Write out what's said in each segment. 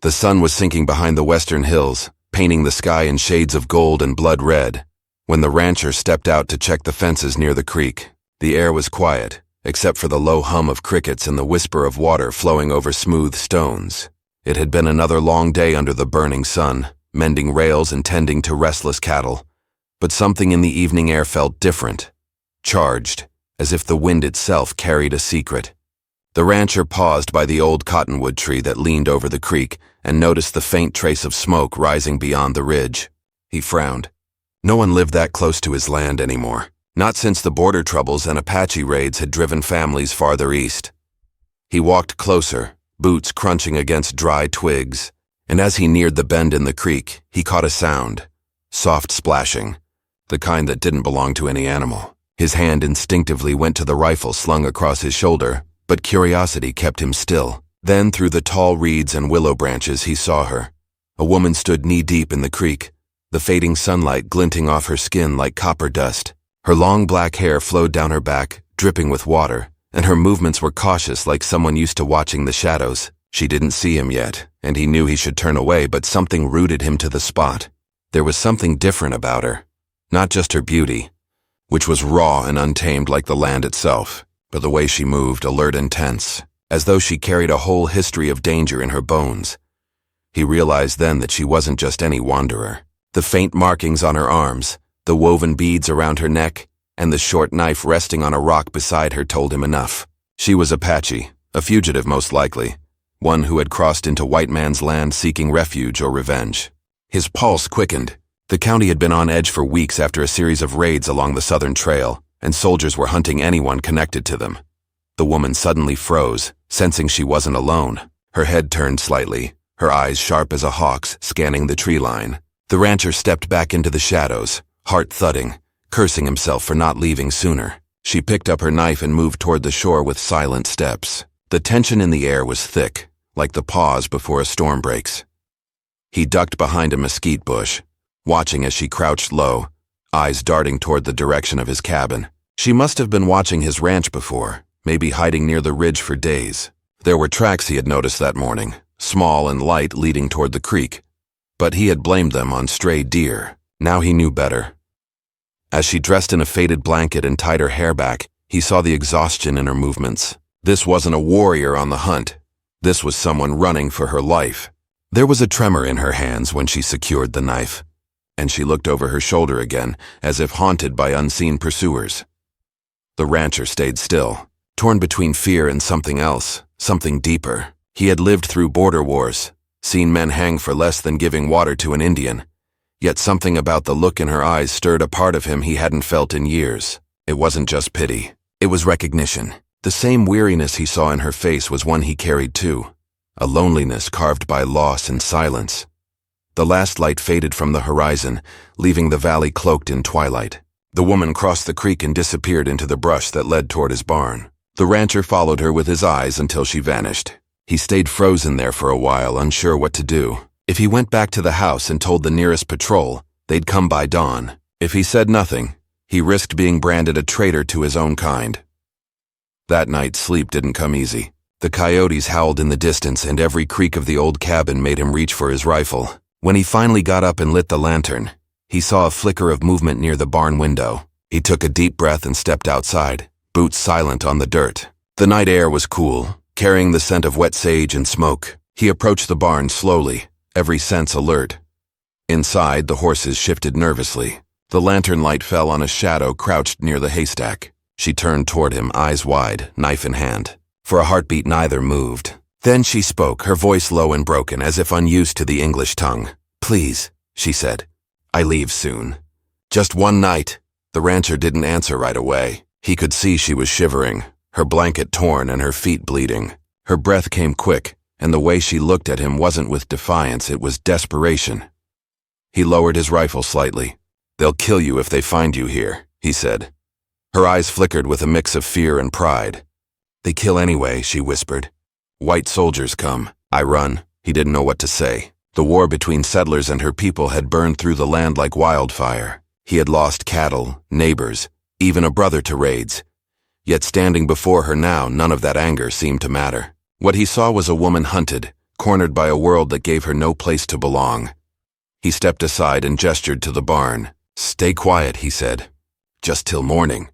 The sun was sinking behind the western hills, painting the sky in shades of gold and blood red. When the rancher stepped out to check the fences near the creek, the air was quiet, except for the low hum of crickets and the whisper of water flowing over smooth stones. It had been another long day under the burning sun, mending rails and tending to restless cattle. But something in the evening air felt different, charged, as if the wind itself carried a secret. The rancher paused by the old cottonwood tree that leaned over the creek and noticed the faint trace of smoke rising beyond the ridge. He frowned. No one lived that close to his land anymore, not since the border troubles and Apache raids had driven families farther east. He walked closer, boots crunching against dry twigs, and as he neared the bend in the creek, he caught a sound, soft splashing, the kind that didn't belong to any animal. His hand instinctively went to the rifle slung across his shoulder, but curiosity kept him still. Then, through the tall reeds and willow branches, he saw her. A woman stood knee-deep in the creek, the fading sunlight glinting off her skin like copper dust. Her long black hair flowed down her back, dripping with water, and her movements were cautious like someone used to watching the shadows. She didn't see him yet, and he knew he should turn away, but something rooted him to the spot. There was something different about her. Not just her beauty, which was raw and untamed like the land itself, but the way she moved, alert and tense, as though she carried a whole history of danger in her bones. He realized then that she wasn't just any wanderer. The faint markings on her arms, the woven beads around her neck, and the short knife resting on a rock beside her told him enough. She was Apache, a fugitive most likely, one who had crossed into white man's land seeking refuge or revenge. His pulse quickened. The county had been on edge for weeks after a series of raids along the southern trail, and soldiers were hunting anyone connected to them. The woman suddenly froze, sensing she wasn't alone. Her head turned slightly, her eyes sharp as a hawk's, scanning the tree line. The rancher stepped back into the shadows, heart thudding, cursing himself for not leaving sooner. She picked up her knife and moved toward the shore with silent steps. The tension in the air was thick, like the pause before a storm breaks. He ducked behind a mesquite bush, watching as she crouched low, eyes darting toward the direction of his cabin. She must have been watching his ranch before, maybe hiding near the ridge for days. There were tracks he had noticed that morning, small and light, leading toward the creek. But he had blamed them on stray deer. Now he knew better. As she dressed in a faded blanket and tied her hair back, he saw the exhaustion in her movements. This wasn't a warrior on the hunt. This was someone running for her life. There was a tremor in her hands when she secured the knife, and she looked over her shoulder again, as if haunted by unseen pursuers. The rancher stayed still, torn between fear and something else, something deeper. He had lived through border wars, seen men hang for less than giving water to an Indian. Yet something about the look in her eyes stirred a part of him he hadn't felt in years. It wasn't just pity. It was recognition. The same weariness he saw in her face was one he carried too, a loneliness carved by loss and silence. The last light faded from the horizon, leaving the valley cloaked in twilight. The woman crossed the creek and disappeared into the brush that led toward his barn. The rancher followed her with his eyes until she vanished. He stayed frozen there for a while, unsure what to do. If he went back to the house and told the nearest patrol, they'd come by dawn. If he said nothing, he risked being branded a traitor to his own kind. That night, sleep didn't come easy. The coyotes howled in the distance, and every creak of the old cabin made him reach for his rifle. When he finally got up and lit the lantern, he saw a flicker of movement near the barn window. He took a deep breath and stepped outside, boots silent on the dirt. The night air was cool, carrying the scent of wet sage and smoke. He approached the barn slowly, every sense alert. Inside, the horses shifted nervously. The lantern light fell on a shadow crouched near the haystack. She turned toward him, eyes wide, knife in hand. For a heartbeat, neither moved. Then she spoke, her voice low and broken, as if unused to the English tongue. "Please," she said. "I leave soon. Just one night." The rancher didn't answer right away. He could see she was shivering, her blanket torn and her feet bleeding. Her breath came quick, and the way she looked at him wasn't with defiance, it was desperation. He lowered his rifle slightly. "They'll kill you if they find you here," he said. Her eyes flickered with a mix of fear and pride. "They kill anyway," she whispered. "White soldiers come. I run." He didn't know what to say. The war between settlers and her people had burned through the land like wildfire. He had lost cattle, neighbors, even a brother to raids. Yet standing before her now, none of that anger seemed to matter. What he saw was a woman hunted, cornered by a world that gave her no place to belong. He stepped aside and gestured to the barn. "Stay quiet," he said. "Just till morning."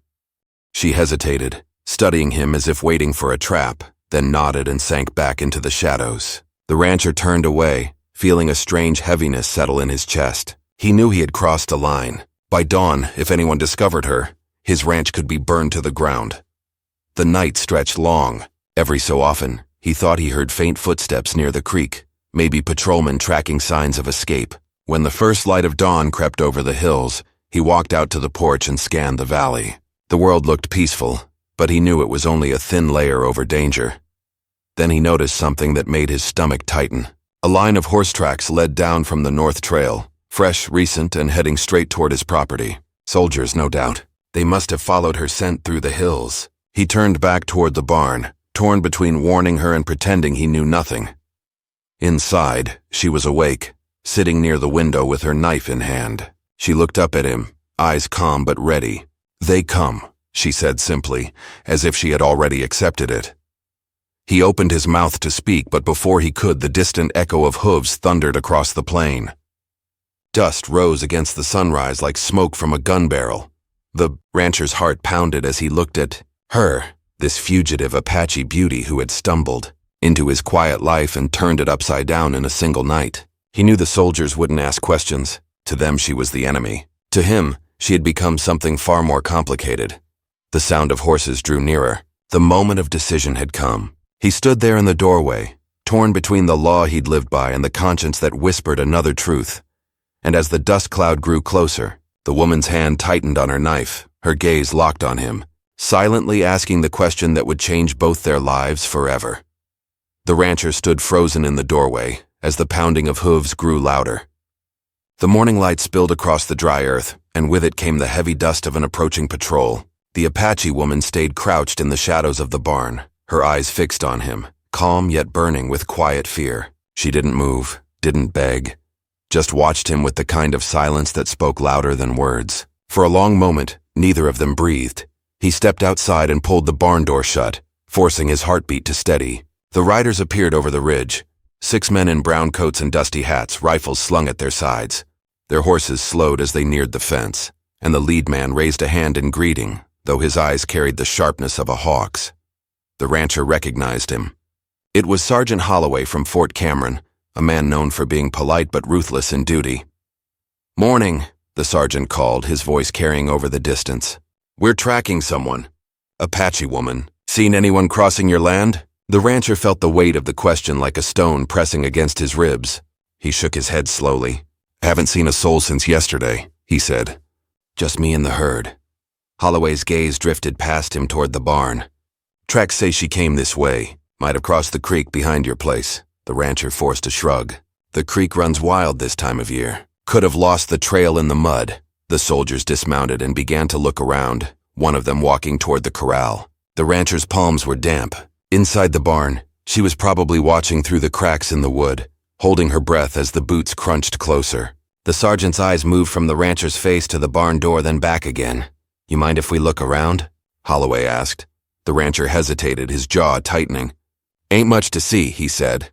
She hesitated, studying him as if waiting for a trap, then nodded and sank back into the shadows. The rancher turned away, feeling a strange heaviness settle in his chest. He knew he had crossed a line. By dawn, if anyone discovered her, his ranch could be burned to the ground. The night stretched long. Every so often, he thought he heard faint footsteps near the creek, maybe patrolmen tracking signs of escape. When the first light of dawn crept over the hills, he walked out to the porch and scanned the valley. The world looked peaceful, but he knew it was only a thin layer over danger. Then he noticed something that made his stomach tighten. A line of horse tracks led down from the north trail, fresh, recent, and heading straight toward his property. Soldiers, no doubt. They must have followed her scent through the hills. He turned back toward the barn, torn between warning her and pretending he knew nothing. Inside, she was awake, sitting near the window with her knife in hand. She looked up at him, eyes calm but ready. "They come," she said simply, as if she had already accepted it. He opened his mouth to speak, but before he could, the distant echo of hooves thundered across the plain. Dust rose against the sunrise like smoke from a gun barrel. The rancher's heart pounded as he looked at her, this fugitive Apache beauty who had stumbled into his quiet life and turned it upside down in a single night. He knew the soldiers wouldn't ask questions. To them, she was the enemy. To him, she had become something far more complicated. The sound of horses drew nearer. The moment of decision had come. He stood there in the doorway, torn between the law he'd lived by and the conscience that whispered another truth. And as the dust cloud grew closer, the woman's hand tightened on her knife, her gaze locked on him, silently asking the question that would change both their lives forever. The rancher stood frozen in the doorway as the pounding of hooves grew louder. The morning light spilled across the dry earth, and with it came the heavy dust of an approaching patrol. The Apache woman stayed crouched in the shadows of the barn, her eyes fixed on him, calm yet burning with quiet fear. She didn't move, didn't beg, just watched him with the kind of silence that spoke louder than words. For a long moment, neither of them breathed. He stepped outside and pulled the barn door shut, forcing his heartbeat to steady. The riders appeared over the ridge, 6 men in brown coats and dusty hats, rifles slung at their sides. Their horses slowed as they neared the fence, and the lead man raised a hand in greeting, though his eyes carried the sharpness of a hawk's. The rancher recognized him. It was Sergeant Holloway from Fort Cameron, a man known for being polite but ruthless in duty. "Morning," the sergeant called, his voice carrying over the distance. "We're tracking someone. Apache woman. Seen anyone crossing your land?" The rancher felt the weight of the question like a stone pressing against his ribs. He shook his head slowly. "Haven't seen a soul since yesterday," he said. "Just me and the herd." Holloway's gaze drifted past him toward the barn. "Tracks say she came this way. Might have crossed the creek behind your place." The rancher forced a shrug. "The creek runs wild this time of year. Could have lost the trail in the mud." The soldiers dismounted and began to look around, one of them walking toward the corral. The rancher's palms were damp. Inside the barn, she was probably watching through the cracks in the wood, holding her breath as the boots crunched closer. The sergeant's eyes moved from the rancher's face to the barn door, then back again. "You mind if we look around?" Holloway asked. The rancher hesitated, his jaw tightening. "Ain't much to see," he said.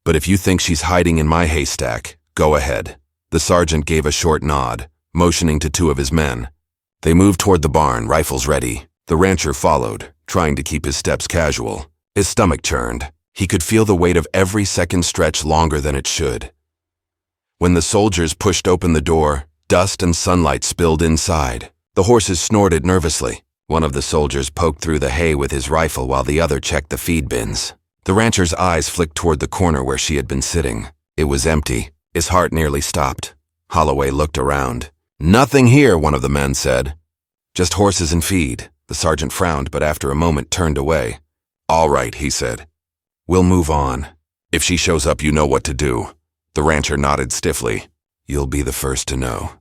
"But if you think she's hiding in my haystack, go ahead." The sergeant gave a short nod, motioning to 2 of his men. They moved toward the barn, rifles ready. The rancher followed, trying to keep his steps casual. His stomach churned. He could feel the weight of every second stretch longer than it should. When the soldiers pushed open the door, dust and sunlight spilled inside. The horses snorted nervously. One of the soldiers poked through the hay with his rifle while the other checked the feed bins. The rancher's eyes flicked toward the corner where she had been sitting. It was empty. His heart nearly stopped. Holloway looked around. "Nothing here," one of the men said. "Just horses and feed." The sergeant frowned, but after a moment turned away. "All right," he said. "We'll move on. If she shows up, you know what to do." The rancher nodded stiffly. "You'll be the first to know."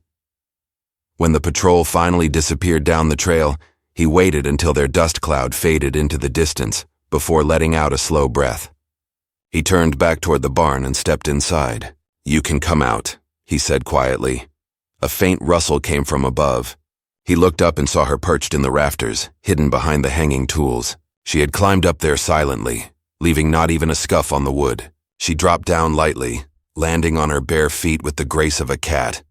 When the patrol finally disappeared down the trail, he waited until their dust cloud faded into the distance before letting out a slow breath. He turned back toward the barn and stepped inside. "You can come out," he said quietly. A faint rustle came from above. He looked up and saw her perched in the rafters, hidden behind the hanging tools. She had climbed up there silently, leaving not even a scuff on the wood. She dropped down lightly, landing on her bare feet with the grace of a cat.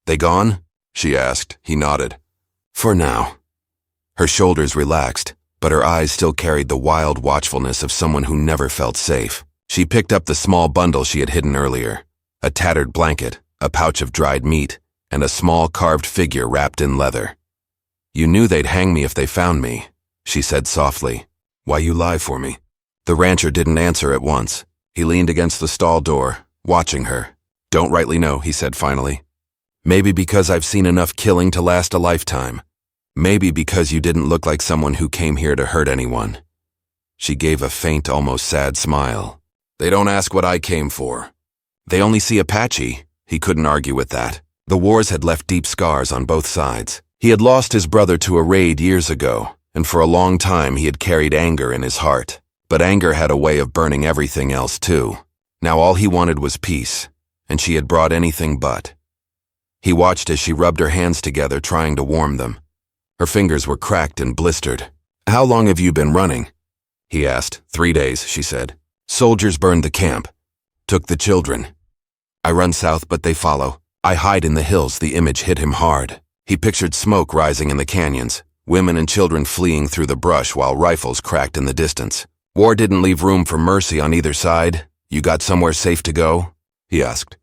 "They gone?" she asked. He nodded. "For now." Her shoulders relaxed, but her eyes still carried the wild watchfulness of someone who never felt safe. She picked up the small bundle she had hidden earlier, a tattered blanket, a pouch of dried meat, and a small carved figure wrapped in leather. "You knew they'd hang me if they found me," she said softly. "Why you lie for me?" The rancher didn't answer at once. He leaned against the stall door, watching her. "Don't rightly know," he said finally. "Maybe because I've seen enough killing to last a lifetime. Maybe because you didn't look like someone who came here to hurt anyone." She gave a faint, almost sad smile. "They don't ask what I came for. They only see Apache." He couldn't argue with that. The wars had left deep scars on both sides. He had lost his brother to a raid years ago, and for a long time he had carried anger in his heart. But anger had a way of burning everything else too. Now all he wanted was peace, and she had brought anything but. He watched as she rubbed her hands together, trying to warm them. Her fingers were cracked and blistered. "How long have you been running?" he asked. 3 days, she said. "Soldiers burned the camp. Took the children. I run south, but they follow. I hide in the hills." The image hit him hard. He pictured smoke rising in the canyons, women and children fleeing through the brush while rifles cracked in the distance. "War didn't leave room for mercy on either side. You got somewhere safe to go?" he asked.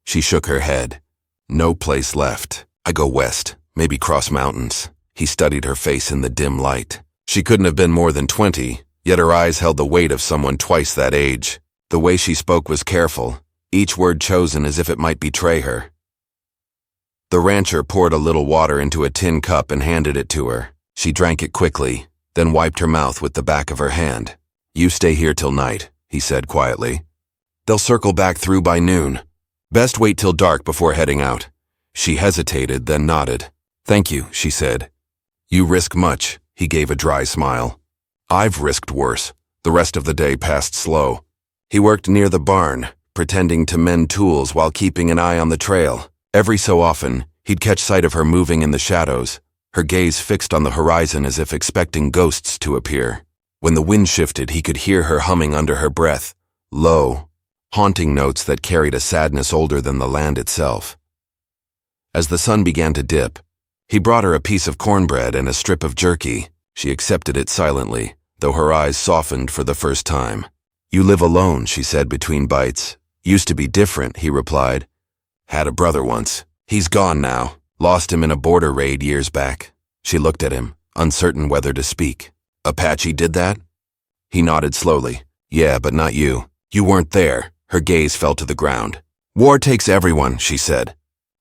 She shook her head. "No place left. I go west. Maybe cross mountains." He studied her face in the dim light. She couldn't have been more than 20, yet her eyes held the weight of someone twice that age. The way she spoke was careful, each word chosen as if it might betray her. The rancher poured a little water into a tin cup and handed it to her. She drank it quickly, then wiped her mouth with the back of her hand. "You stay here till night," he said quietly. "They'll circle back through by noon. Best wait till dark before heading out." She hesitated, then nodded. "Thank you," she said. "You risk much," he gave a dry smile. "I've risked worse." The rest of the day passed slow. He worked near the barn, pretending to mend tools while keeping an eye on the trail. Every so often, he'd catch sight of her moving in the shadows, her gaze fixed on the horizon as if expecting ghosts to appear. When the wind shifted, he could hear her humming under her breath, low, haunting notes that carried a sadness older than the land itself. As the sun began to dip, he brought her a piece of cornbread and a strip of jerky. She accepted it silently, though her eyes softened for the first time. "You live alone," she said between bites. "Used to be different," he replied. "Had a brother once. He's gone now. Lost him in a border raid years back." She looked at him, uncertain whether to speak. "Apache did that?" He nodded slowly. "Yeah, but not you. You weren't there." Her gaze fell to the ground. "War takes everyone," she said.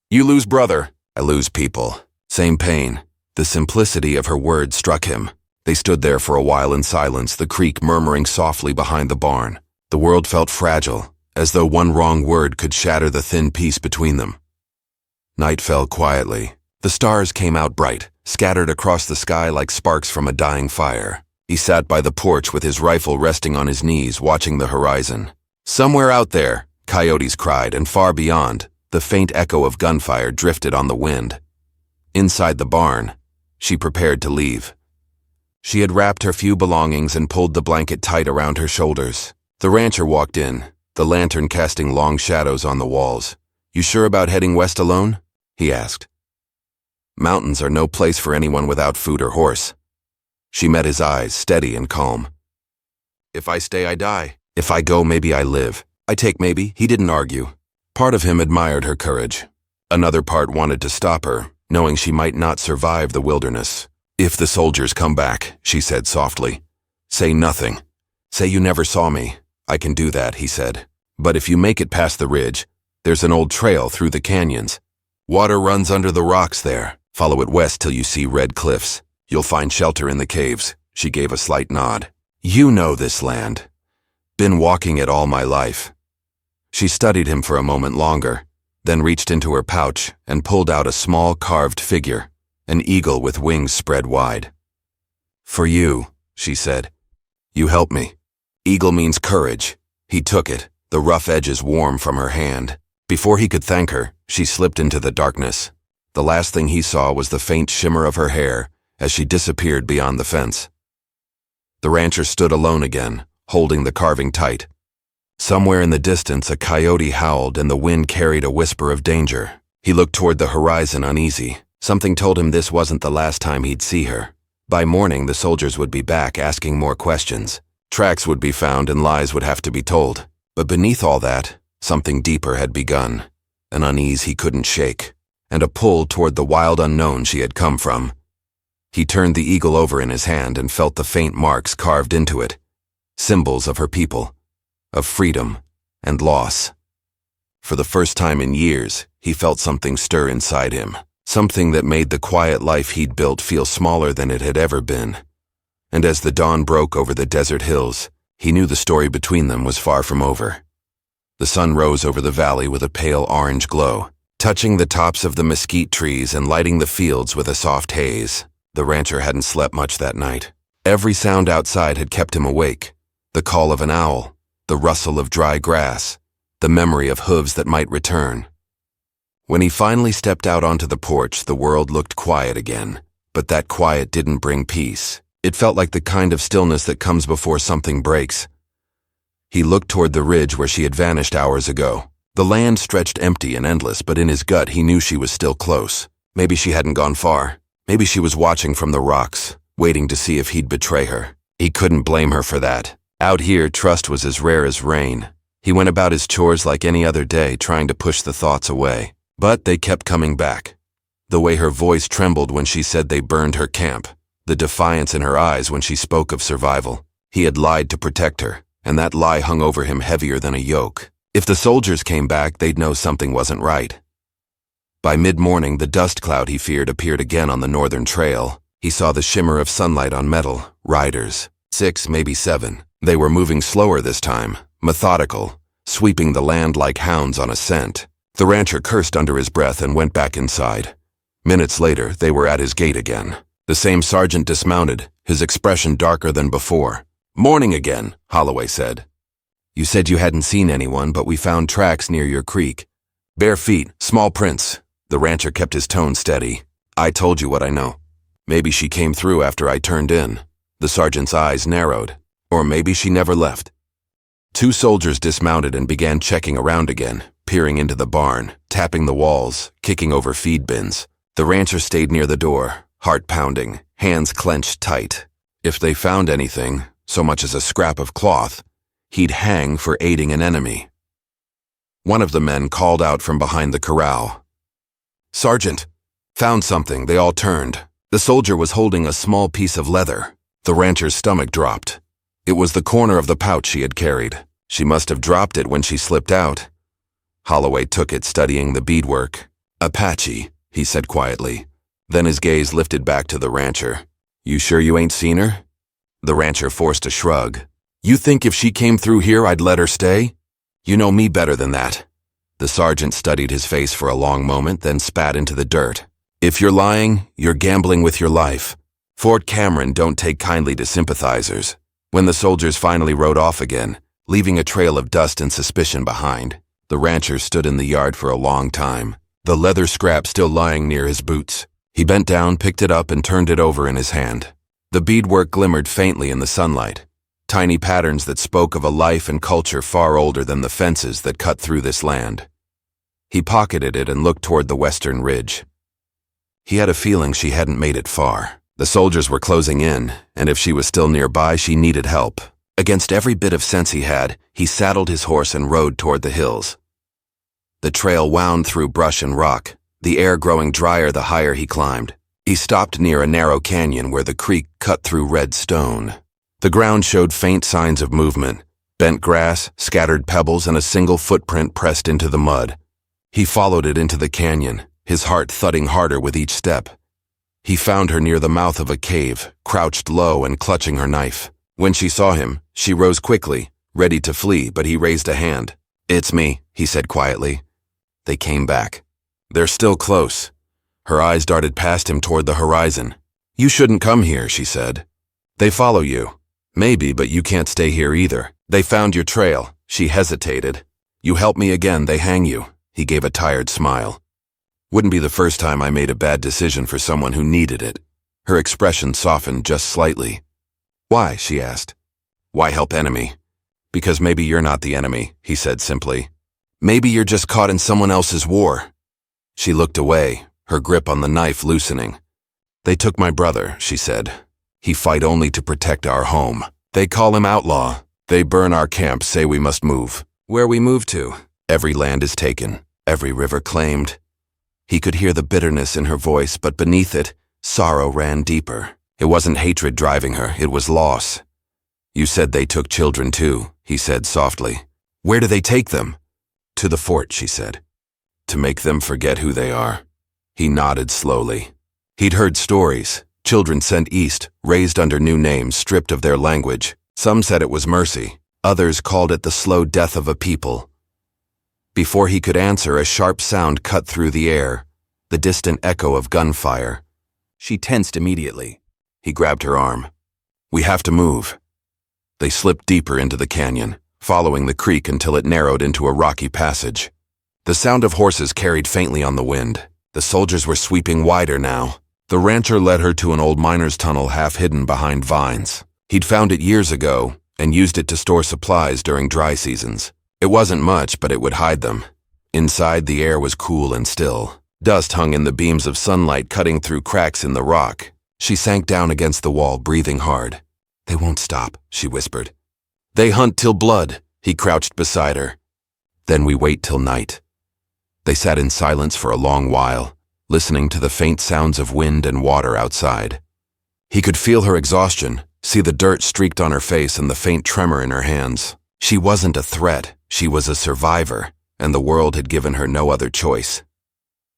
"You lose brother. I lose people. Same pain." The simplicity of her words struck him. They stood there for a while in silence, the creek murmuring softly behind the barn. The world felt fragile, as though one wrong word could shatter the thin peace between them. Night fell quietly. The stars came out bright, scattered across the sky like sparks from a dying fire. He sat by the porch with his rifle resting on his knees, watching the horizon. Somewhere out there, coyotes cried, and far beyond, the faint echo of gunfire drifted on the wind. Inside the barn, she prepared to leave. She had wrapped her few belongings and pulled the blanket tight around her shoulders. The rancher walked in, the lantern casting long shadows on the walls. "You sure about heading west alone?" he asked. "Mountains are no place for anyone without food or horse." She met his eyes, steady and calm. "If I stay, I die. If I go, maybe I live. I take maybe." He didn't argue. Part of him admired her courage. Another part wanted to stop her, knowing she might not survive the wilderness. "If the soldiers come back," she said softly, "say nothing. Say you never saw me." "I can do that," he said. "But if you make it past the ridge, there's an old trail through the canyons. Water runs under the rocks there. Follow it west till you see red cliffs. You'll find shelter in the caves." She gave a slight nod. "You know this land. Been walking it all my life." She studied him for a moment longer, then reached into her pouch and pulled out a small carved figure, an eagle with wings spread wide. "For you," she said. "You help me." Eagle means courage. He took it, the rough edges warm from her hand. Before he could thank her, she slipped into the darkness. The last thing he saw was the faint shimmer of her hair as she disappeared beyond the fence. The rancher stood alone again, holding the carving tight. Somewhere in the distance, a coyote howled and the wind carried a whisper of danger. He looked toward the horizon uneasy. Something told him this wasn't the last time he'd see her. By morning, the soldiers would be back asking more questions. Tracks would be found and lies would have to be told. But beneath all that, something deeper had begun. An unease he couldn't shake, and a pull toward the wild unknown she had come from. He turned the eagle over in his hand and felt the faint marks carved into it. Symbols of her people, of freedom and loss. For the first time in years, he felt something stir inside him. Something that made the quiet life he'd built feel smaller than it had ever been. And as the dawn broke over the desert hills, he knew the story between them was far from over. The sun rose over the valley with a pale orange glow, touching the tops of the mesquite trees and lighting the fields with a soft haze. The rancher hadn't slept much that night. Every sound outside had kept him awake. The call of an owl, the rustle of dry grass, the memory of hooves that might return. When he finally stepped out onto the porch, the world looked quiet again. But that quiet didn't bring peace. It felt like the kind of stillness that comes before something breaks. He looked toward the ridge where she had vanished hours ago. The land stretched empty and endless, but in his gut he knew she was still close. Maybe she hadn't gone far. Maybe she was watching from the rocks, waiting to see if he'd betray her. He couldn't blame her for that. Out here, trust was as rare as rain. He went about his chores like any other day, trying to push the thoughts away. But they kept coming back. The way her voice trembled when she said they burned her camp. The defiance in her eyes when she spoke of survival. He had lied to protect her, and that lie hung over him heavier than a yoke. If the soldiers came back, they'd know something wasn't right. By mid-morning, the dust cloud he feared appeared again on the northern trail. He saw the shimmer of sunlight on metal. Riders. 6, maybe 7. They were moving slower this time, methodical, sweeping the land like hounds on a scent. The rancher cursed under his breath and went back inside. Minutes later, they were at his gate again. The same sergeant dismounted, his expression darker than before. "Morning again," Holloway said. "You said you hadn't seen anyone, but we found tracks near your creek. Bare feet, small prints." The rancher kept his tone steady. "I told you what I know. Maybe she came through after I turned in." The sergeant's eyes narrowed. "Or maybe she never left." 2 soldiers dismounted and began checking around again, peering into the barn, tapping the walls, kicking over feed bins. The rancher stayed near the door, heart pounding, hands clenched tight. If they found anything, so much as a scrap of cloth, he'd hang for aiding an enemy. One of the men called out from behind the corral. "Sergeant, found something." They all turned. The soldier was holding a small piece of leather. The rancher's stomach dropped. It was the corner of the pouch she had carried. She must have dropped it when she slipped out. Holloway took it, studying the beadwork. "Apache," he said quietly. Then his gaze lifted back to the rancher. "You sure you ain't seen her?" The rancher forced a shrug. "You think if she came through here I'd let her stay? You know me better than that." The sergeant studied his face for a long moment, then spat into the dirt. "If you're lying, you're gambling with your life. Fort Cameron don't take kindly to sympathizers." When the soldiers finally rode off again, leaving a trail of dust and suspicion behind, the rancher stood in the yard for a long time, the leather scrap still lying near his boots. He bent down, picked it up, and turned it over in his hand. The beadwork glimmered faintly in the sunlight, tiny patterns that spoke of a life and culture far older than the fences that cut through this land. He pocketed it and looked toward the western ridge. He had a feeling she hadn't made it far. The soldiers were closing in, and if she was still nearby, she needed help. Against every bit of sense he had, he saddled his horse and rode toward the hills. The trail wound through brush and rock, the air growing drier the higher he climbed. He stopped near a narrow canyon where the creek cut through red stone. The ground showed faint signs of movement, bent grass, scattered pebbles, and a single footprint pressed into the mud. He followed it into the canyon, his heart thudding harder with each step. He found her near the mouth of a cave, crouched low and clutching her knife. When she saw him, she rose quickly, ready to flee, but he raised a hand. "It's me," he said quietly. They came back. "They're still close." Her eyes darted past him toward the horizon. "You shouldn't come here," she said. "They follow you." "Maybe, but you can't stay here either. They found your trail." She hesitated. "You help me again, they hang you." He gave a tired smile. "Wouldn't be the first time I made a bad decision for someone who needed it." Her expression softened just slightly. "Why?" she asked. "Why help enemy? Because maybe you're not the enemy, he said simply. Maybe you're just caught in someone else's war. She looked away, her grip on the knife loosening. They took my brother, she said. He fight only to protect our home. They call him outlaw. They burn our camp, say we must move. Where we move to? Every land is taken, every river claimed. He could hear the bitterness in her voice, but beneath it, sorrow ran deeper. It wasn't hatred driving her, it was loss. You said they took children too, he said softly. Where do they take them? To the fort, she said. To make them forget who they are. He nodded slowly. He'd heard stories. Children sent east, raised under new names, stripped of their language. Some said it was mercy. Others called it the slow death of a people. Before he could answer, a sharp sound cut through the air, the distant echo of gunfire. She tensed immediately. He grabbed her arm. We have to move. They slipped deeper into the canyon, following the creek until it narrowed into a rocky passage. The sound of horses carried faintly on the wind. The soldiers were sweeping wider now. The rancher led her to an old miner's tunnel half hidden behind vines. He'd found it years ago and used it to store supplies during dry seasons. It wasn't much, but it would hide them. Inside, the air was cool and still. Dust hung in the beams of sunlight cutting through cracks in the rock. She sank down against the wall, breathing hard. They won't stop, she whispered. They hunt till blood, he crouched beside her. Then we wait till night. They sat in silence for a long while, listening to the faint sounds of wind and water outside. He could feel her exhaustion, see the dirt streaked on her face and the faint tremor in her hands. She wasn't a threat, she was a survivor, and the world had given her no other choice.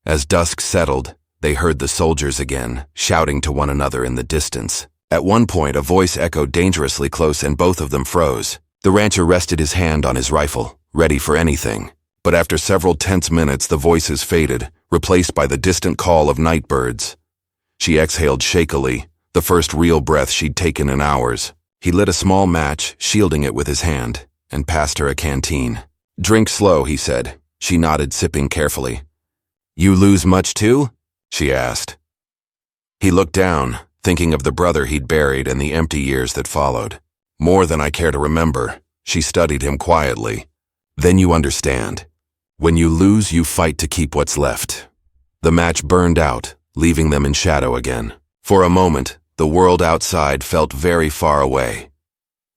As dusk settled, they heard the soldiers again, shouting to one another in the distance. At one point, a voice echoed dangerously close and both of them froze. The rancher rested his hand on his rifle, ready for anything. But after several tense minutes, the voices faded, replaced by the distant call of night birds. She exhaled shakily, the first real breath she'd taken in hours. He lit a small match, shielding it with his hand, and passed her a canteen. Drink slow, he said. She nodded, sipping carefully. You lose much too? She asked. He looked down, thinking of the brother he'd buried and the empty years that followed. More than I care to remember. She studied him quietly. Then you understand. When you lose, you fight to keep what's left. The match burned out, leaving them in shadow again. For a moment, the world outside felt very far away.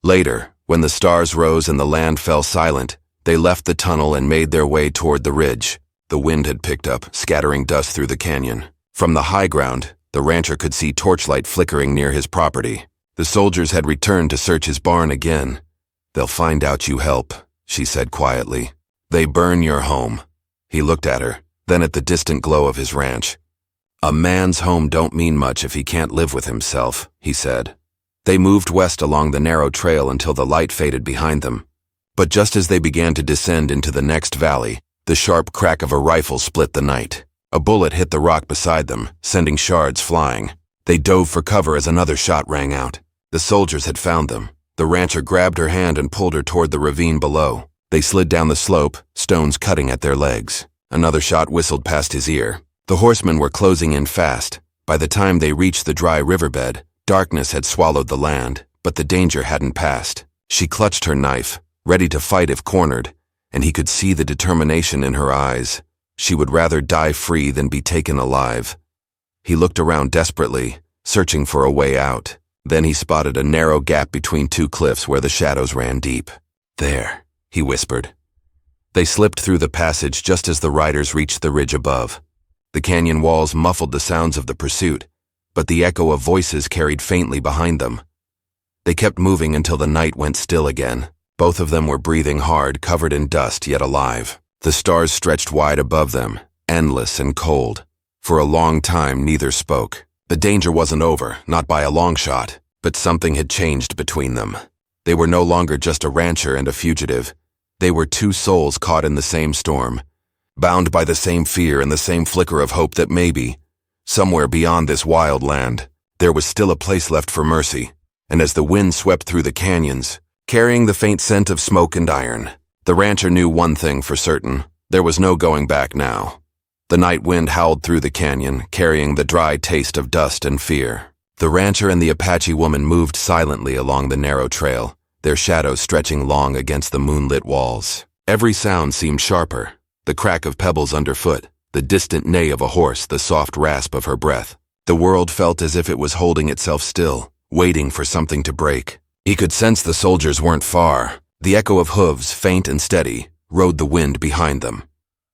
Later, when the stars rose and the land fell silent, they left the tunnel and made their way toward the ridge. The wind had picked up, scattering dust through the canyon. From the high ground, the rancher could see torchlight flickering near his property. The soldiers had returned to search his barn again. They'll find out you help, she said quietly. They burn your home. He looked at her, then at the distant glow of his ranch. A man's home don't mean much if he can't live with himself, he said. They moved west along the narrow trail until the light faded behind them. But just as they began to descend into the next valley, the sharp crack of a rifle split the night. A bullet hit the rock beside them, sending shards flying. They dove for cover as another shot rang out. The soldiers had found them. The rancher grabbed her hand and pulled her toward the ravine below. They slid down the slope, stones cutting at their legs. Another shot whistled past his ear. The horsemen were closing in fast. By the time they reached the dry riverbed, darkness had swallowed the land, but the danger hadn't passed. She clutched her knife, ready to fight if cornered, and he could see the determination in her eyes. She would rather die free than be taken alive. He looked around desperately, searching for a way out. Then he spotted a narrow gap between two cliffs where the shadows ran deep. There, he whispered. They slipped through the passage just as the riders reached the ridge above. The canyon walls muffled the sounds of the pursuit, but the echo of voices carried faintly behind them. They kept moving until the night went still again. Both of them were breathing hard, covered in dust, yet alive. The stars stretched wide above them, endless and cold. For a long time, neither spoke. The danger wasn't over, not by a long shot, but something had changed between them. They were no longer just a rancher and a fugitive. They were two souls caught in the same storm, bound by the same fear and the same flicker of hope that maybe, somewhere beyond this wild land, there was still a place left for mercy. And as the wind swept through the canyons, carrying the faint scent of smoke and iron, the rancher knew one thing for certain. There was no going back now. The night wind howled through the canyon, carrying the dry taste of dust and fear. The rancher and the Apache woman moved silently along the narrow trail, their shadows stretching long against the moonlit walls. Every sound seemed sharper, the crack of pebbles underfoot, the distant neigh of a horse, the soft rasp of her breath. The world felt as if it was holding itself still, waiting for something to break. He could sense the soldiers weren't far. The echo of hooves, faint and steady, rode the wind behind them.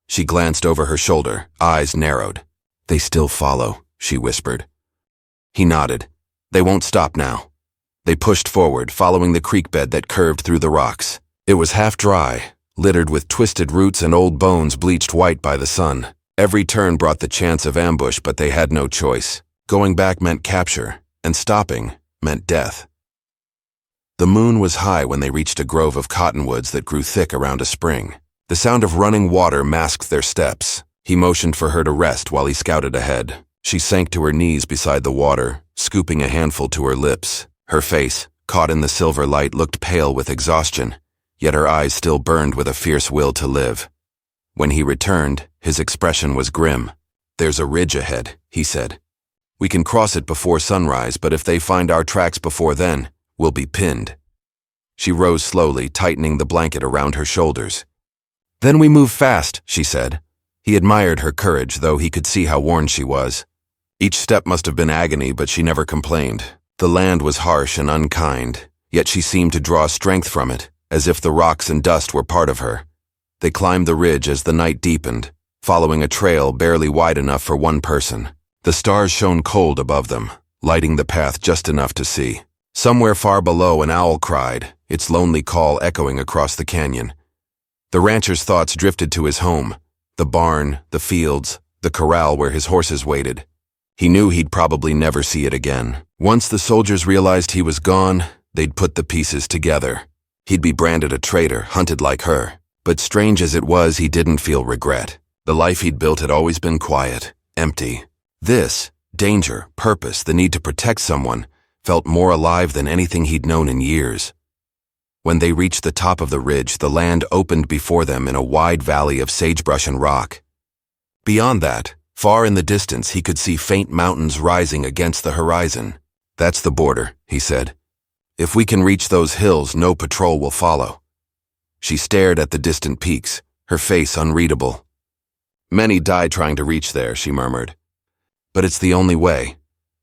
She glanced over her shoulder, eyes narrowed. "They still follow," she whispered. He nodded. "They won't stop now." They pushed forward, following the creek bed that curved through the rocks. It was half dry, littered with twisted roots and old bones bleached white by the sun. Every turn brought the chance of ambush, but they had no choice. Going back meant capture, and stopping meant death. The moon was high when they reached a grove of cottonwoods that grew thick around a spring. The sound of running water masked their steps. He motioned for her to rest while he scouted ahead. She sank to her knees beside the water, scooping a handful to her lips. Her face, caught in the silver light, looked pale with exhaustion, yet her eyes still burned with a fierce will to live. When he returned, his expression was grim. "There's a ridge ahead," he said. "We can cross it before sunrise, but if they find our tracks before then, we'll be pinned." She rose slowly, tightening the blanket around her shoulders. "Then we move fast," she said. He admired her courage, though he could see how worn she was. Each step must have been agony, but she never complained. The land was harsh and unkind, yet she seemed to draw strength from it, as if the rocks and dust were part of her. They climbed the ridge as the night deepened, following a trail barely wide enough for one person. The stars shone cold above them, lighting the path just enough to see. Somewhere far below, an owl cried, its lonely call echoing across the canyon. The rancher's thoughts drifted to his home, the barn, the fields, the corral where his horses waited. He knew he'd probably never see it again. Once the soldiers realized he was gone, they'd put the pieces together. He'd be branded a traitor, hunted like her. But strange as it was, he didn't feel regret. The life he'd built had always been quiet, empty. This, danger, purpose, the need to protect someone, felt more alive than anything he'd known in years. When they reached the top of the ridge, the land opened before them in a wide valley of sagebrush and rock. Beyond that, far in the distance, he could see faint mountains rising against the horizon. "That's the border," he said. "If we can reach those hills, no patrol will follow." She stared at the distant peaks, her face unreadable. "Many die trying to reach there," she murmured. "But it's the only way."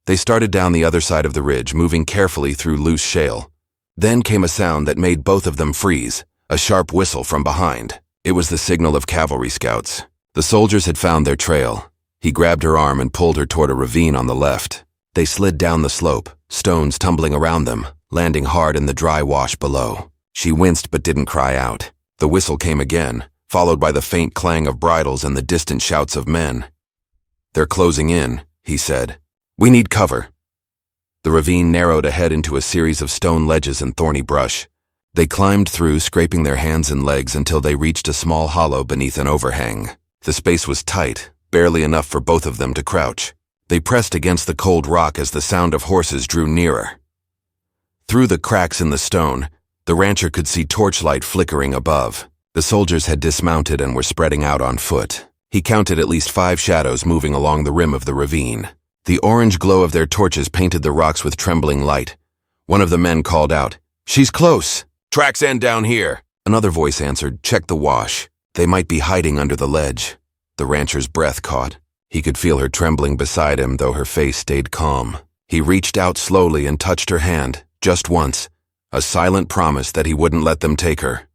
They started down the other side of the ridge, moving carefully through loose shale. Then came a sound that made both of them freeze, a sharp whistle from behind. It was the signal of cavalry scouts. The soldiers had found their trail. He grabbed her arm and pulled her toward a ravine on the left. They slid down the slope, stones tumbling around them, landing hard in the dry wash below. She winced but didn't cry out. The whistle came again, followed by the faint clang of bridles and the distant shouts of men. "They're closing in," he said. "We need cover." The ravine narrowed ahead into a series of stone ledges and thorny brush. They climbed through, scraping their hands and legs until they reached a small hollow beneath an overhang. The space was tight, barely enough for both of them to crouch. They pressed against the cold rock as the sound of horses drew nearer. Through the cracks in the stone, the rancher could see torchlight flickering above. The soldiers had dismounted and were spreading out on foot. He counted at least 5 shadows moving along the rim of the ravine. The orange glow of their torches painted the rocks with trembling light. One of the men called out, "She's close! Tracks end down here!" Another voice answered, "Check the wash. They might be hiding under the ledge." The rancher's breath caught. He could feel her trembling beside him, though her face stayed calm. He reached out slowly and touched her hand, just once, a silent promise that he wouldn't let them take her.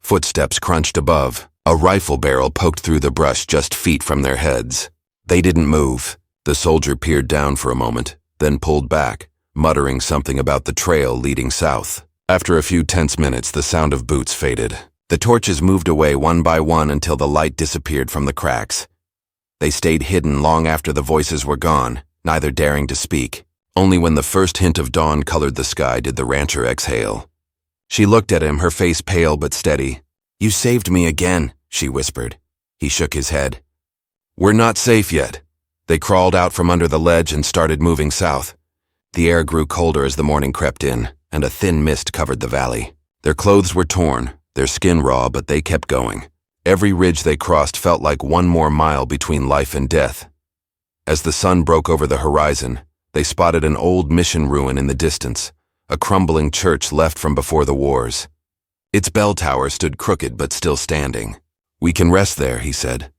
Footsteps crunched above. A rifle barrel poked through the brush just feet from their heads. They didn't move. The soldier peered down for a moment, then pulled back, muttering something about the trail leading south. After a few tense minutes, the sound of boots faded. The torches moved away one by one until the light disappeared from the cracks. They stayed hidden long after the voices were gone, neither daring to speak. Only when the first hint of dawn colored the sky did the rancher exhale. She looked at him, her face pale but steady. "You saved me again," she whispered. He shook his head. "We're not safe yet." They crawled out from under the ledge and started moving south. The air grew colder as the morning crept in, and a thin mist covered the valley. Their clothes were torn, their skin raw, but they kept going. Every ridge they crossed felt like one more mile between life and death. As the sun broke over the horizon, they spotted an old mission ruin in the distance, a crumbling church left from before the wars. Its bell tower stood crooked but still standing. "We can rest there," he said.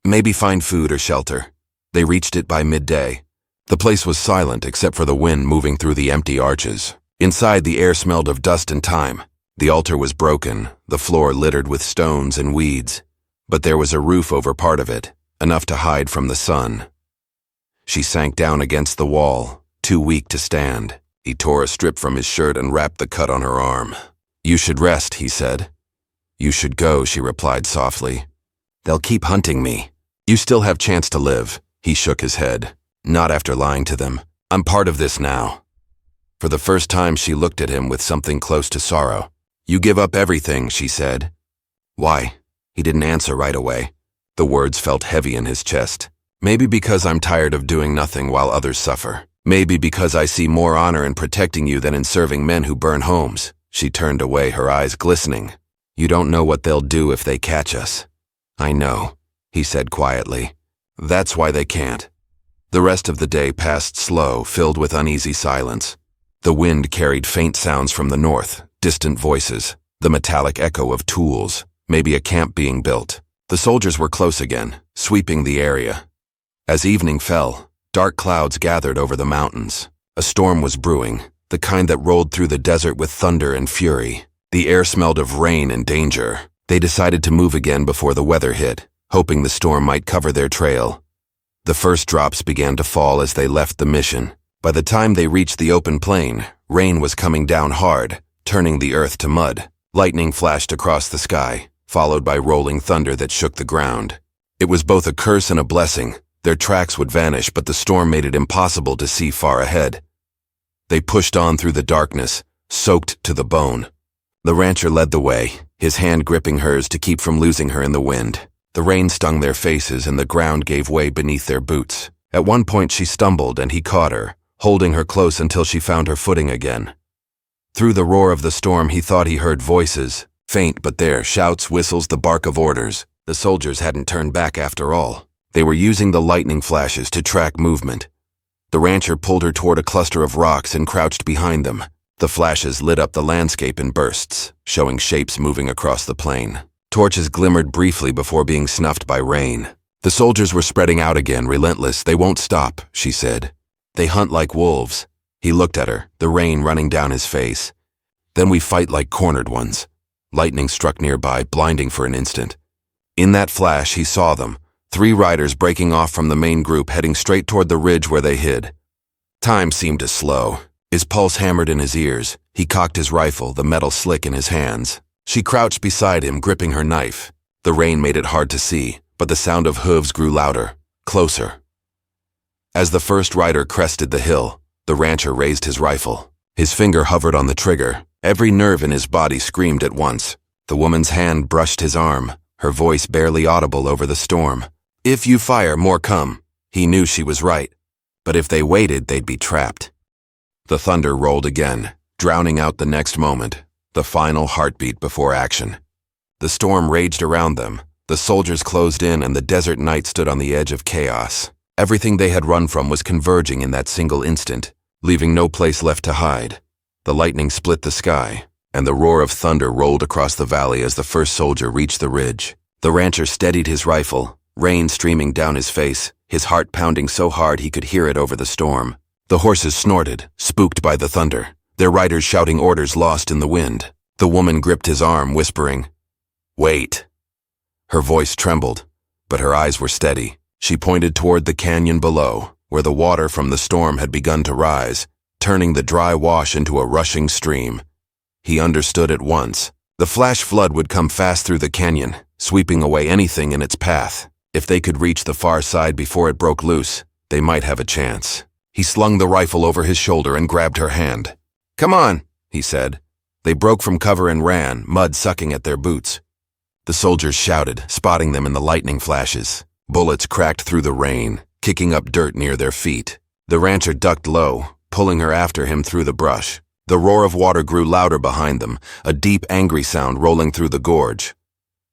"Maybe find food or shelter." They reached it by midday. The place was silent except for the wind moving through the empty arches. Inside, the air smelled of dust and time. The altar was broken, the floor littered with stones and weeds. But there was a roof over part of it, enough to hide from the sun. She sank down against the wall, too weak to stand. He tore a strip from his shirt and wrapped the cut on her arm. "You should rest," he said. "You should go," she replied softly. "They'll keep hunting me." "You still have chance to live." He shook his head. "Not after lying to them. I'm part of this now." For the first time, she looked at him with something close to sorrow. "You give up everything," she said. "Why?" He didn't answer right away. The words felt heavy in his chest. "Maybe because I'm tired of doing nothing while others suffer. Maybe because I see more honor in protecting you than in serving men who burn homes." She turned away, her eyes glistening. "You don't know what they'll do if they catch us." "I know," he said quietly. "That's why they can't." The rest of the day passed slow, filled with uneasy silence. The wind carried faint sounds from the north, distant voices, the metallic echo of tools, maybe a camp being built. The soldiers were close again, sweeping the area. As evening fell, dark clouds gathered over the mountains. A storm was brewing, the kind that rolled through the desert with thunder and fury. The air smelled of rain and danger. They decided to move again before the weather hit, hoping the storm might cover their trail. The first drops began to fall as they left the mission. By the time they reached the open plain, rain was coming down hard, turning the earth to mud. Lightning flashed across the sky, followed by rolling thunder that shook the ground. It was both a curse and a blessing. Their tracks would vanish, but the storm made it impossible to see far ahead. They pushed on through the darkness, soaked to the bone. The rancher led the way, his hand gripping hers to keep from losing her in the wind. The rain stung their faces and the ground gave way beneath their boots. At one point she stumbled and he caught her, holding her close until she found her footing again. Through the roar of the storm he thought he heard voices, faint but there, shouts, whistles, the bark of orders. The soldiers hadn't turned back after all. They were using the lightning flashes to track movement. The rancher pulled her toward a cluster of rocks and crouched behind them. The flashes lit up the landscape in bursts, showing shapes moving across the plain. Torches glimmered briefly before being snuffed by rain. The soldiers were spreading out again, relentless. "They won't stop," she said. "They hunt like wolves." He looked at her, the rain running down his face. "Then we fight like cornered ones." Lightning struck nearby, blinding for an instant. In that flash, he saw them, 3 riders breaking off from the main group, heading straight toward the ridge where they hid. Time seemed to slow. His pulse hammered in his ears. He cocked his rifle, the metal slick in his hands. She crouched beside him, gripping her knife. The rain made it hard to see, but the sound of hooves grew louder, closer. As the first rider crested the hill, the rancher raised his rifle. His finger hovered on the trigger. Every nerve in his body screamed at once. The woman's hand brushed his arm, her voice barely audible over the storm. "If you fire, more come." He knew she was right. But if they waited, they'd be trapped. The thunder rolled again, drowning out the next moment, the final heartbeat before action. The storm raged around them. The soldiers closed in and the desert night stood on the edge of chaos. Everything they had run from was converging in that single instant, leaving no place left to hide. The lightning split the sky, and the roar of thunder rolled across the valley as the first soldier reached the ridge. The rancher steadied his rifle, rain streaming down his face, his heart pounding so hard he could hear it over the storm. The horses snorted, spooked by the thunder, their riders shouting orders lost in the wind. The woman gripped his arm, whispering, "Wait." Her voice trembled, but her eyes were steady. She pointed toward the canyon below, where the water from the storm had begun to rise, turning the dry wash into a rushing stream. He understood at once. The flash flood would come fast through the canyon, sweeping away anything in its path. If they could reach the far side before it broke loose, they might have a chance. He slung the rifle over his shoulder and grabbed her hand. "Come on," he said. They broke from cover and ran, mud sucking at their boots. The soldiers shouted, spotting them in the lightning flashes. Bullets cracked through the rain, kicking up dirt near their feet. The rancher ducked low, pulling her after him through the brush. The roar of water grew louder behind them, a deep, angry sound rolling through the gorge.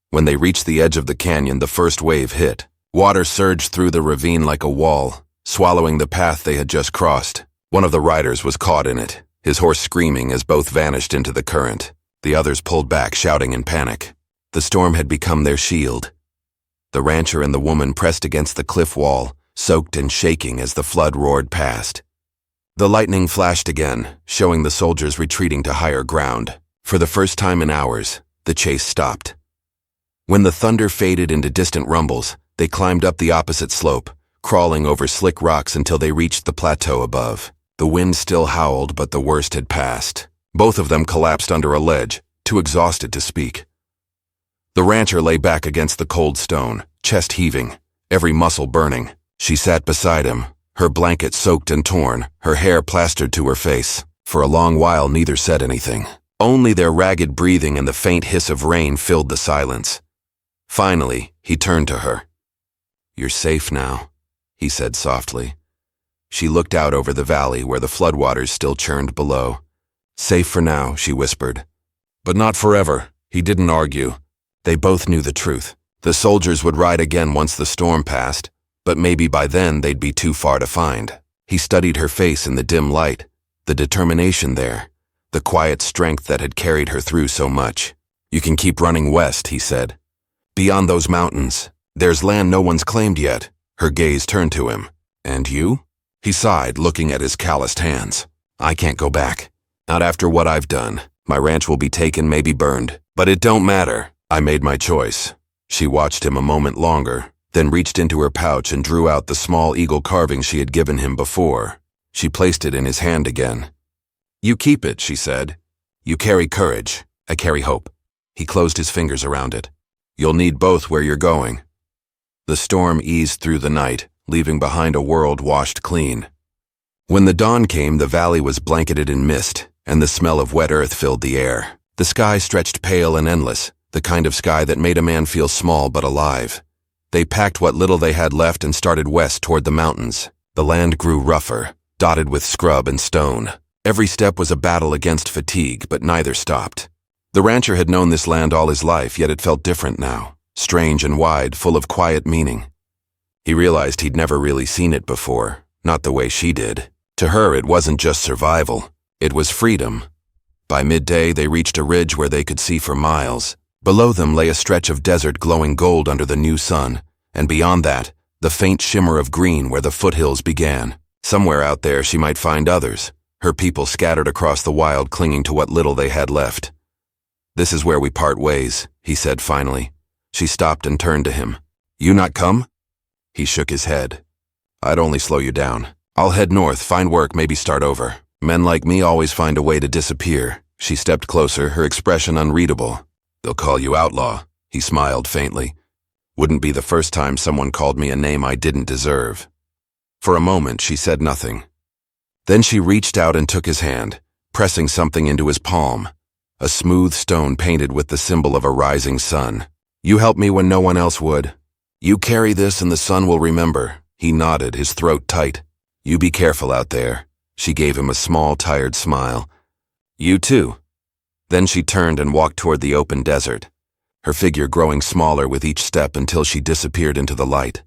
When they reached the edge of the canyon, the first wave hit. Water surged through the ravine like a wall, swallowing the path they had just crossed. One of the riders was caught in it. his horse screaming as both vanished into the current. The others pulled back, shouting in panic. The storm had become their shield. The rancher and the woman pressed against the cliff wall, soaked and shaking as the flood roared past. The lightning flashed again, showing the soldiers retreating to higher ground. For the first time in hours, the chase stopped. When the thunder faded into distant rumbles, they climbed up the opposite slope, crawling over slick rocks until they reached the plateau above. The wind still howled, but the worst had passed. Both of them collapsed under a ledge, too exhausted to speak. The rancher lay back against the cold stone, chest heaving, every muscle burning. She sat beside him, her blanket soaked and torn, her hair plastered to her face. For a long while neither said anything. Only their ragged breathing and the faint hiss of rain filled the silence. Finally, he turned to her. "You're safe now," he said softly. She looked out over the valley where the floodwaters still churned below. "Safe for now," she whispered. "But not forever." He didn't argue. They both knew the truth. The soldiers would ride again once the storm passed, but maybe by then they'd be too far to find. He studied her face in the dim light, the determination there, the quiet strength that had carried her through so much. "You can keep running west," he said. "Beyond those mountains. There's land no one's claimed yet." Her gaze turned to him. "And you?" He sighed, looking at his calloused hands. "I can't go back. Not after what I've done. My ranch will be taken, maybe burned. But it don't matter. I made my choice." She watched him a moment longer, then reached into her pouch and drew out the small eagle carving she had given him before. She placed it in his hand again. "You keep it," she said. "You carry courage. I carry hope." He closed his fingers around it. "You'll need both where you're going." The storm eased through the night, leaving behind a world washed clean. When the dawn came, the valley was blanketed in mist, and the smell of wet earth filled the air. The sky stretched pale and endless, the kind of sky that made a man feel small but alive. They packed what little they had left and started west toward the mountains. The land grew rougher, dotted with scrub and stone. Every step was a battle against fatigue, but neither stopped. The rancher had known this land all his life, yet it felt different now, strange and wide, full of quiet meaning. He realized he'd never really seen it before, not the way she did. To her, it wasn't just survival, it was freedom. By midday, they reached a ridge where they could see for miles. Below them lay a stretch of desert glowing gold under the new sun, and beyond that, the faint shimmer of green where the foothills began. Somewhere out there she might find others, her people scattered across the wild clinging to what little they had left. "This is where we part ways," he said finally. She stopped and turned to him. "You not come?" He shook his head. "I'd only slow you down. I'll head north, find work, maybe start over. Men like me always find a way to disappear." She stepped closer, her expression unreadable. "They'll call you outlaw," he smiled faintly. "Wouldn't be the first time someone called me a name I didn't deserve." For a moment, she said nothing. Then she reached out and took his hand, pressing something into his palm, a smooth stone painted with the symbol of a rising sun. "You helped me when no one else would. You carry this and the sun will remember." He nodded, his throat tight. "You be careful out there." She gave him a small, tired smile. "You too." Then she turned and walked toward the open desert, her figure growing smaller with each step until she disappeared into the light.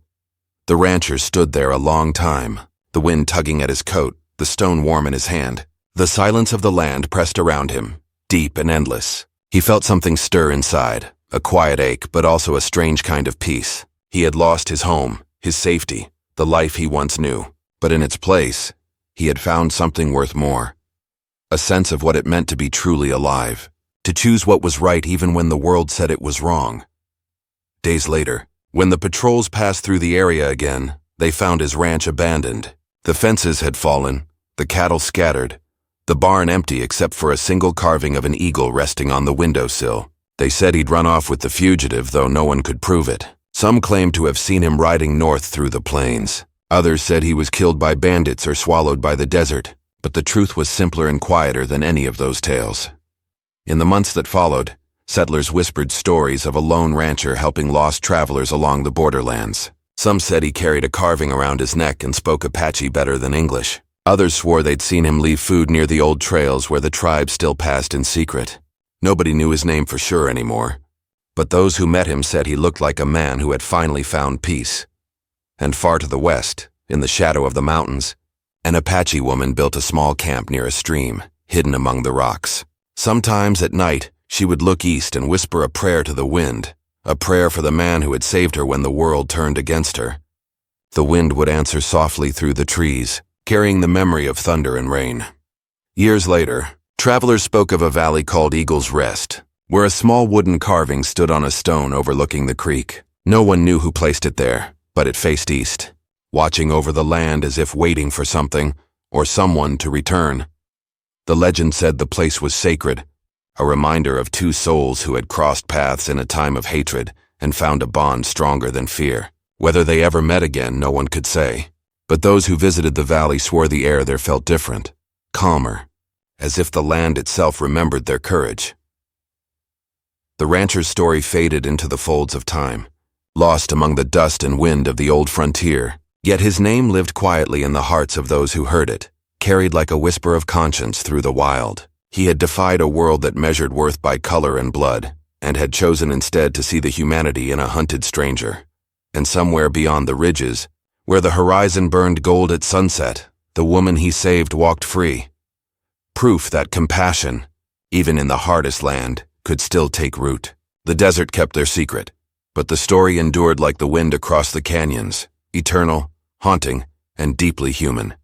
The rancher stood there a long time, the wind tugging at his coat, the stone warm in his hand. The silence of the land pressed around him, deep and endless. He felt something stir inside, a quiet ache, but also a strange kind of peace. He had lost his home, his safety, the life he once knew. But in its place, he had found something worth more. A sense of what it meant to be truly alive, to choose what was right even when the world said it was wrong. Days later, when the patrols passed through the area again, they found his ranch abandoned. The fences had fallen, the cattle scattered, the barn empty except for a single carving of an eagle resting on the windowsill. They said he'd run off with the fugitive, though no one could prove it. Some claimed to have seen him riding north through the plains. Others said he was killed by bandits or swallowed by the desert, but the truth was simpler and quieter than any of those tales. In the months that followed, settlers whispered stories of a lone rancher helping lost travelers along the borderlands. Some said he carried a carving around his neck and spoke Apache better than English. Others swore they'd seen him leave food near the old trails where the tribe still passed in secret. Nobody knew his name for sure anymore, but those who met him said he looked like a man who had finally found peace. And far to the west, in the shadow of the mountains, an Apache woman built a small camp near a stream. hidden among the rocks. Sometimes at night, she would look east and whisper a prayer to the wind, a prayer for the man who had saved her when the world turned against her. The wind would answer softly through the trees, carrying the memory of thunder and rain. Years later, travelers spoke of a valley called Eagle's Rest, where a small wooden carving stood on a stone overlooking the creek. No one knew who placed it there, but it faced east, watching over the land as if waiting for something or someone to return. The legend said the place was sacred, a reminder of two souls who had crossed paths in a time of hatred and found a bond stronger than fear. Whether they ever met again, no one could say. But those who visited the valley swore the air there felt different, calmer, as if the land itself remembered their courage. The rancher's story faded into the folds of time, lost among the dust and wind of the old frontier, yet his name lived quietly in the hearts of those who heard it, carried like a whisper of conscience through the wild. He had defied a world that measured worth by color and blood, and had chosen instead to see the humanity in a hunted stranger. And somewhere beyond the ridges, where the horizon burned gold at sunset, the woman he saved walked free. Proof that compassion, even in the hardest land, could still take root. The desert kept their secret, but the story endured like the wind across the canyons, eternal, haunting, and deeply human.